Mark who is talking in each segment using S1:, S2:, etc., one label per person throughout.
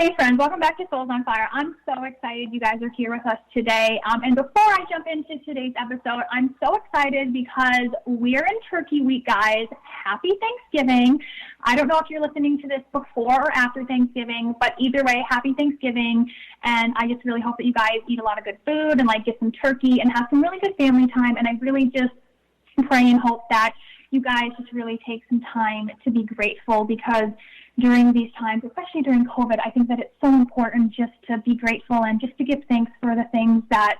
S1: Hey friends, welcome back to Souls on Fire. I'm so excited you guys are here with us today. And before I jump into today's episode, I'm so excited because we're in Turkey week, guys. Happy Thanksgiving. I don't know if you're listening to this before or after Thanksgiving, but either way, happy Thanksgiving. And I just really hope that you guys eat a lot of good food and get some turkey and have some really good family time. And I really just pray and hope that you guys just really take some time to be grateful, because during these times, especially during COVID, I think that it's so important just to be grateful and just to give thanks for the things that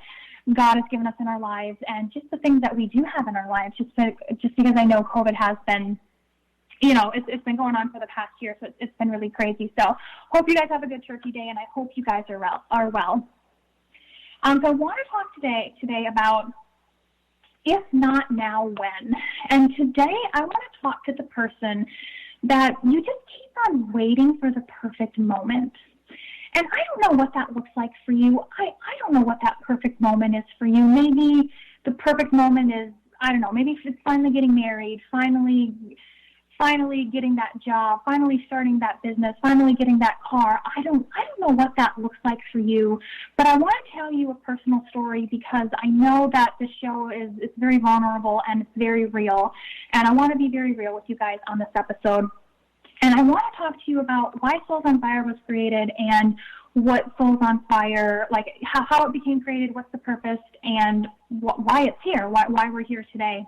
S1: God has given us in our lives and just the things that we do have in our lives, just because I know COVID has been, it's been going on for the past year, so it's been really crazy. So hope you guys have a good turkey day, and I hope you guys are well. So I want to talk today about if not now, when. And today I want to talk to the person that you just keep on waiting for the perfect moment. And I don't know what that looks like for you. I don't know what that perfect moment is for you. Maybe the perfect moment is, I don't know, maybe it's finally getting married, finally getting that job, finally starting that business, finally getting that car. I don't know what that looks like for you, but I want to tell you a personal story because I know that the show is very vulnerable and it's very real, and I want to be very real with you guys on this episode. And I want to talk to you about why Souls on Fire was created and what Souls on Fire, how it became created, what's the purpose, and why it's here, why we're here today.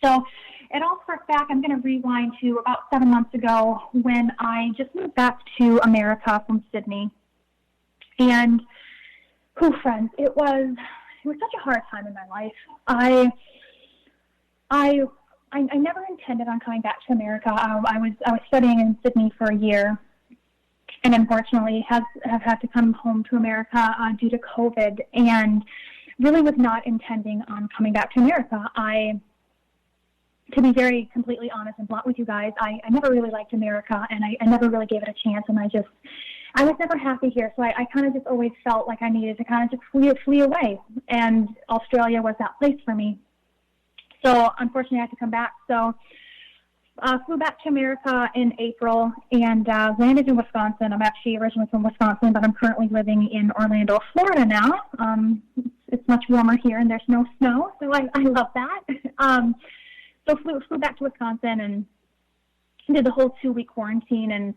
S1: So it all starts back, I'm going to rewind to about 7 months ago when I just moved back to America from Sydney. And, friends, it was such a hard time in my life. I never intended on coming back to America. I was studying in Sydney for a year, and unfortunately have had to come home to America due to COVID, and really was not intending on coming back to America. To be very completely honest and blunt with you guys, I never really liked America, and I never really gave it a chance, and I was never happy here, so I kind of just always felt like I needed to kind of just flee away, and Australia was that place for me. So unfortunately I had to come back, so flew back to America in April and landed in Wisconsin. I'm actually originally from Wisconsin, but I'm currently living in Orlando, Florida now. It's much warmer here, and there's no snow, so I love that. So flew back to Wisconsin and did the whole 2-week quarantine, and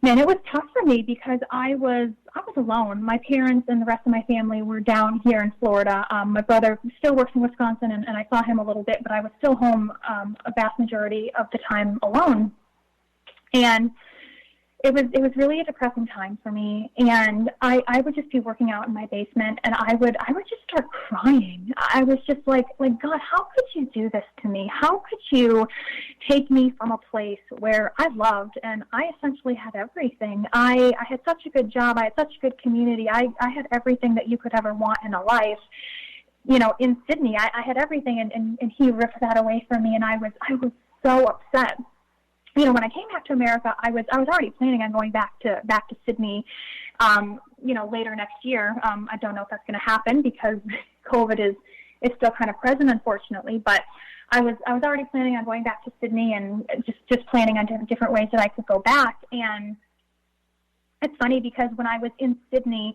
S1: man, it was tough for me because I was alone. My parents and the rest of my family were down here in Florida. My brother still works in Wisconsin, and I saw him a little bit, but I was still home a vast majority of the time alone. And it was really a depressing time for me, and I would just be working out in my basement, and I would just start crying. I was just like, God, how could you do this to me? How could you take me from a place where I loved and I essentially had everything? I had such a good job. I had such a good community. I had everything that you could ever want in a life. In Sydney, I had everything, and he ripped that away from me, and I was so upset. When I came back to America, I was already planning on going back to Sydney, later next year. I don't know if that's going to happen because COVID is still kind of present, unfortunately. But I was already planning on going back to Sydney and just planning on different ways that I could go back. And it's funny because when I was in Sydney,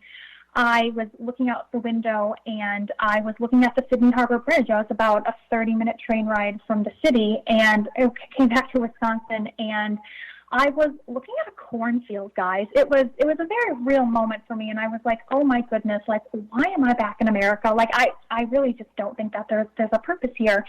S1: I was looking out the window and I was looking at the Sydney Harbor Bridge. I was about a 30-minute train ride from the city, and I came back to Wisconsin, and I was looking at a cornfield, guys. It was a very real moment for me, and I was like, oh my goodness, why am I back in America? I really just don't think that there's a purpose here.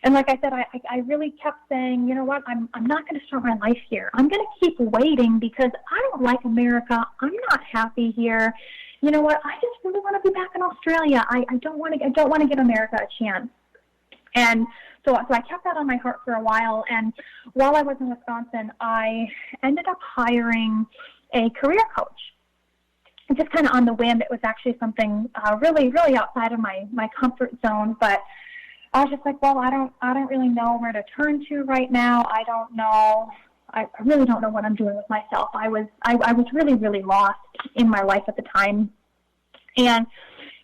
S1: And like I said, I really kept saying, you know what, I'm not going to start my life here. I'm going to keep waiting because I don't like America. I'm not happy here. You know what? I just really want to be back in Australia. I don't want to give America a chance. And so I kept that on my heart for a while. And while I was in Wisconsin, I ended up hiring a career coach. Just kind of on the whim. It was actually something really, really outside of my comfort zone. But I was just like, well, I don't really know where to turn to right now. I don't know. I really don't know what I'm doing with myself. I was really, really lost in my life at the time. And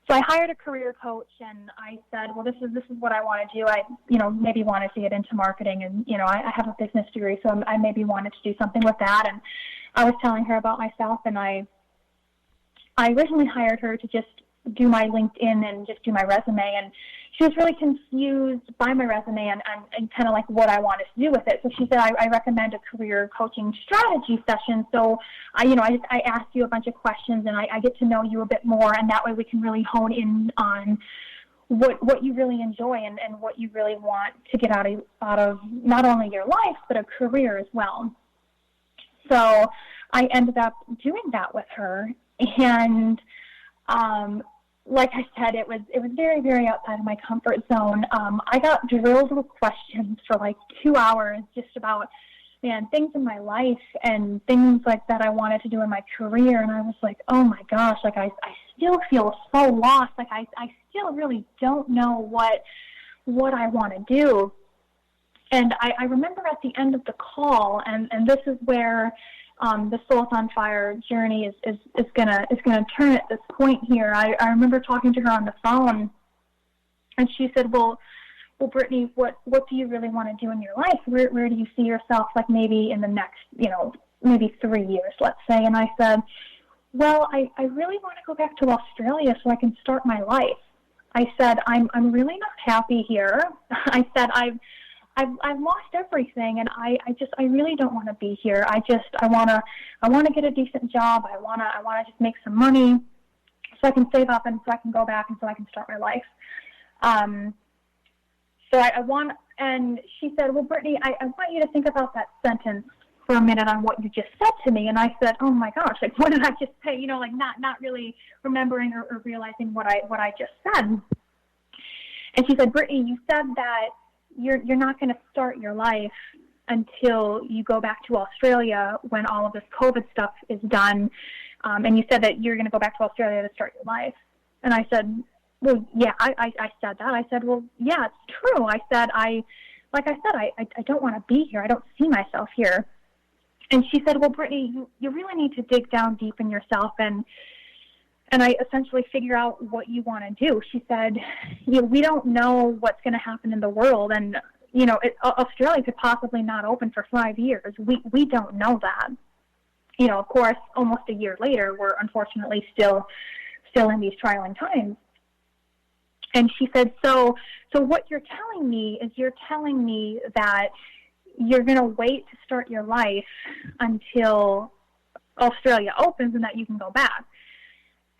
S1: So I hired a career coach, and I said, well, this is what I want to do. I, maybe wanted to get into marketing, and, I have a business degree, so I maybe wanted to do something with that. And I was telling her about myself, and I originally hired her to just do my LinkedIn and just do my resume, and she was really confused by my resume and kind of like what I wanted to do with it. So she said, I recommend a career coaching strategy session. So I asked you a bunch of questions, and I get to know you a bit more, and that way we can really hone in on what you really enjoy and what you really want to get out of not only your life, but a career as well. So I ended up doing that with her, and like I said, it was very, very outside of my comfort zone. I got drilled with questions for like 2 hours just about, things in my life and things like that I wanted to do in my career. And I was like, oh my gosh, like I still feel so lost. Like I still really don't know what I want to do. And I remember at the end of the call, and this is where the Souls on Fire journey is gonna turn at this point here. I remember talking to her on the phone, and she said, well, Brittany, what do you really want to do in your life? Where do you see yourself, like maybe in the next, maybe 3 years, let's say? And I said, well, I really want to go back to Australia so I can start my life. I said, I'm really not happy here. I said, I've lost everything, and I really don't want to be here. I want to get a decent job. I want to just make some money so I can save up and so I can go back and so I can start my life. So I want, and she said, well, Brittany, I want you to think about that sentence for a minute on what you just said to me. And I said, oh my gosh, like what did I just say? Like not really remembering or realizing what I just said. And she said, Brittany, you said that you're not going to start your life until you go back to Australia when all of this COVID stuff is done. And you said that you're going to go back to Australia to start your life. And I said, well, yeah, I said that. I said, well, yeah, it's true. I said, I don't want to be here. I don't see myself here. And she said, well, Brittany, you really need to dig down deep in yourself and I essentially figure out what you want to do. She said, we don't know what's going to happen in the world. And, Australia could possibly not open for 5 years. We don't know that. Of course, almost a year later, we're unfortunately still in these trying times. And she said, so what you're telling me is you're telling me that you're going to wait to start your life until Australia opens and that you can go back.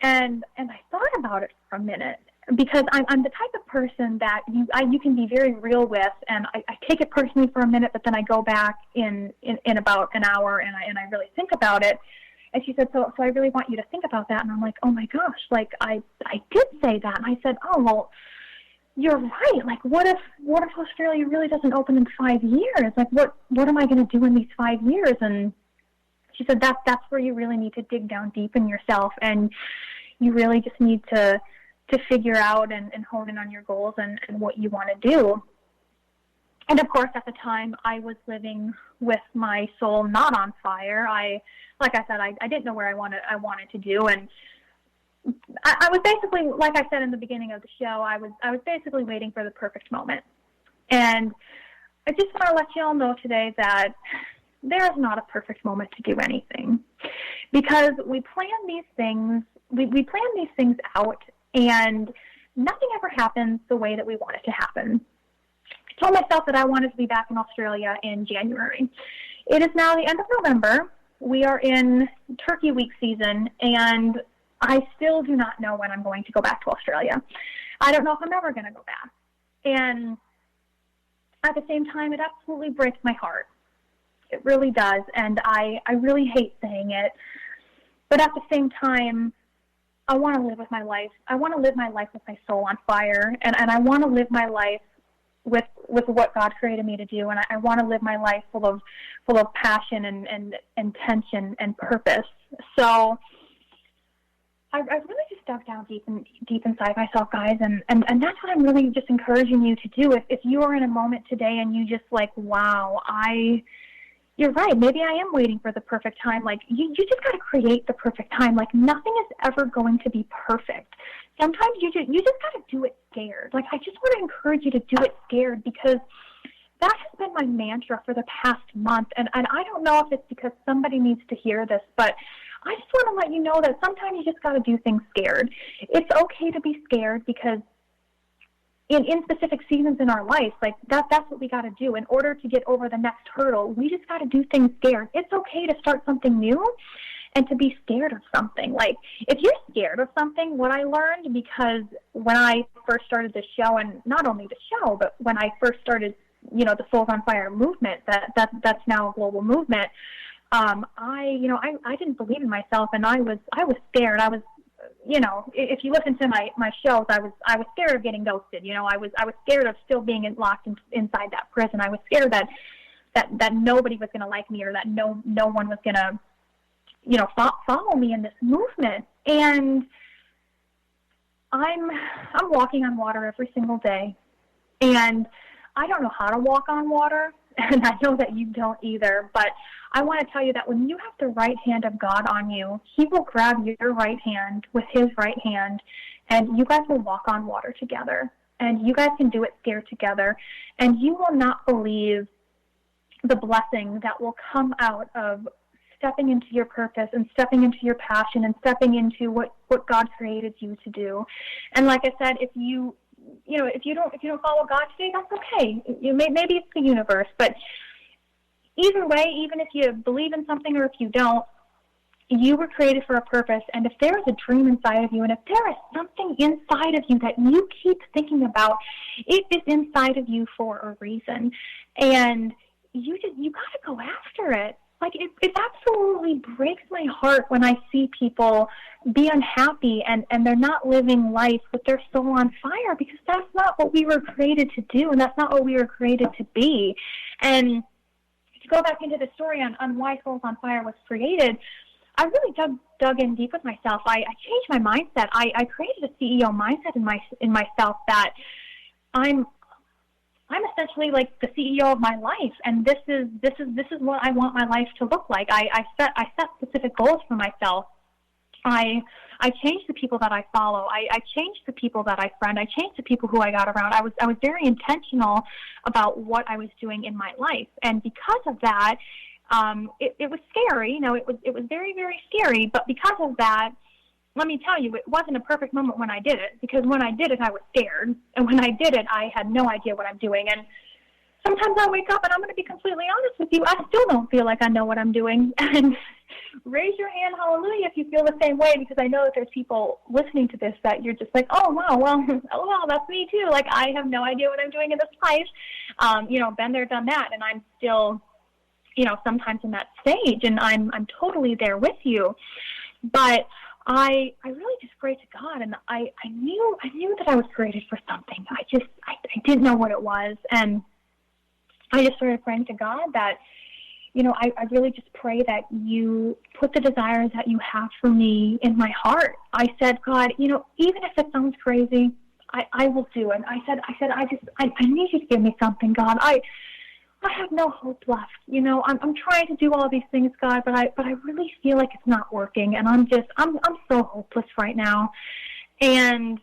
S1: And I thought about it for a minute because I'm the type of person that you can be very real with, and I take it personally for a minute, but then I go back in about an hour and I really think about it. And she said, so I really want you to think about that. And I'm like, oh my gosh, like I did say that. And I said, oh, well, you're right. Like, what if Australia really doesn't open in 5 years? Like, what am I going to do in these 5 years? And she said, that's where you really need to dig down deep in yourself. And you really just need to figure out and hone in on your goals and what you want to do. And of course, at the time, I was living with my soul not on fire. Like I said, I didn't know where I wanted to do, and I was basically, like I said in the beginning of the show, I was basically waiting for the perfect moment. And I just want to let you all know today that there is not a perfect moment to do anything, because we plan these things, we plan these things out, and nothing ever happens the way that we want it to happen. I told myself that I wanted to be back in Australia in January. It is now the end of November. We are in Turkey Week season, and I still do not know when I'm going to go back to Australia. I don't know if I'm ever going to go back. And at the same time, it absolutely breaks my heart. It really does, and I really hate saying it. But at the same time, I want to live with my life. I want to live my life with my soul on fire, and I want to live my life with what God created me to do, and I want to live my life full of passion and intention and purpose. So I really just dug down deep inside myself, guys, and that's what I'm really just encouraging you to do. If you are in a moment today and you just like, wow, you're right, maybe I am waiting for the perfect time. Like, you just got to create the perfect time. Like, nothing is ever going to be perfect. sometimes you just got to do it scared. Like, I just want to encourage you to do it scared, because that has been my mantra for the past month. And I don't know if it's because somebody needs to hear this, but I just want to let you know that sometimes you just got to do things scared. It's okay to be scared, because in specific seasons in our life, like that's what we got to do in order to get over the next hurdle. We just got to do things scared. It's okay to start something new and to be scared of something. Like, if you're scared of something, what I learned, because when I first started the show, and not only the show, but when I first started, the Souls on Fire movement, that's now a global movement, I didn't believe in myself, and I was scared. I was, if you listen to my shows, I was scared of getting ghosted. I was scared of still being locked inside that prison. I was scared that nobody was going to like me, or that no one was going to, follow me in this movement. And I'm walking on water every single day, and I don't know how to walk on water, and I know that you don't either, but I want to tell you that when you have the right hand of God on you, he will grab your right hand with his right hand, and you guys will walk on water together, and you guys can do it scared together, and you will not believe the blessing that will come out of stepping into your purpose and stepping into your passion and stepping into what God created you to do. And like I said, if you don't follow God today, that's okay. Maybe it's the universe, but either way, even if you believe in something or if you don't, you were created for a purpose. And if there is a dream inside of you, and if there is something inside of you that you keep thinking about, it is inside of you for a reason. And you got to go after it. Like, it absolutely breaks my heart when I see people be unhappy and they're not living life with their soul on fire, because that's not what we were created to do, and that's not what we were created to be. And to go back into the story on why Souls on Fire was created, I really dug in deep with myself. I changed my mindset. I created a CEO mindset in myself that I'm essentially like the CEO of my life, and this is what I want my life to look like. I set specific goals for myself. I changed the people that I follow. I changed the people that I friend. I changed the people who I got around. I was very intentional about what I was doing in my life, and because of that, it was scary. It was very, very scary. But because of that, let me tell you, it wasn't a perfect moment when I did it, because when I did it, I was scared. And when I did it, I had no idea what I'm doing. And sometimes I wake up, and I'm going to be completely honest with you, I still don't feel like I know what I'm doing. And raise your hand, hallelujah, if you feel the same way, because I know that there's people listening to this that you're just like, oh, wow, well, that's me too. Like, I have no idea what I'm doing in this life. Been there, done that. And I'm still, sometimes in that stage, and I'm totally there with you. But I really just prayed to God, and I knew that I was created for something. I didn't know what it was, and I just started praying to God that, I really just pray that you put the desires that you have for me in my heart. I said, God, even if it sounds crazy, I will do it. I said, I need you to give me something, God. I have no hope left. I'm trying to do all these things, God, but I really feel like it's not working, and I'm so hopeless right now. And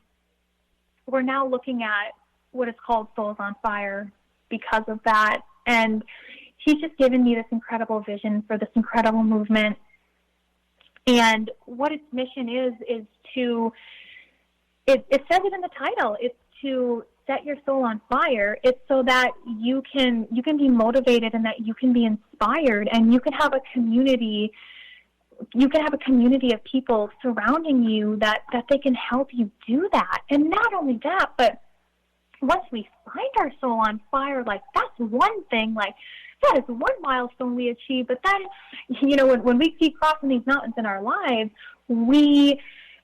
S1: we're now looking at what is called Souls on Fire because of that. And he's just given me this incredible vision for this incredible movement. And what its mission is to, it says it in the title, it's to set your soul on fire. It's so that you can be motivated, and that you can be inspired, and you can have a community. You can have a community of people surrounding you that they can help you do that. And not only that, but once we find our soul on fire, like, that's one thing, like, that is one milestone we achieve. But then, when we keep crossing these mountains in our lives, we're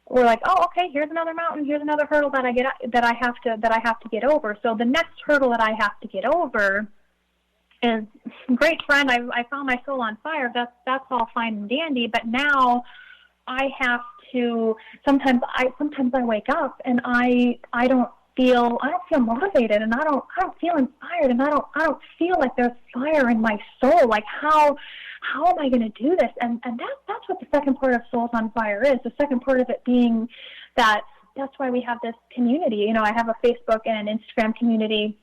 S1: like, oh, okay, here's another mountain, here's another hurdle that I have to get over. So the next hurdle that I have to get over is, great friend, I found my soul on fire. That's all fine and dandy, but now I have to. Sometimes I wake up and I don't feel motivated, and I don't feel inspired, and I don't feel like there's fire in my soul. Like, how am I going to do this? And that's what the second part of Souls on Fire is. The second part of it being that that's why we have this community. You know, I have a Facebook and an Instagram community.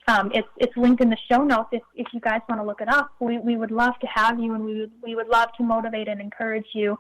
S1: It's linked in the show notes if you guys want to look it up. We would love to have you, and we would love to motivate and encourage you.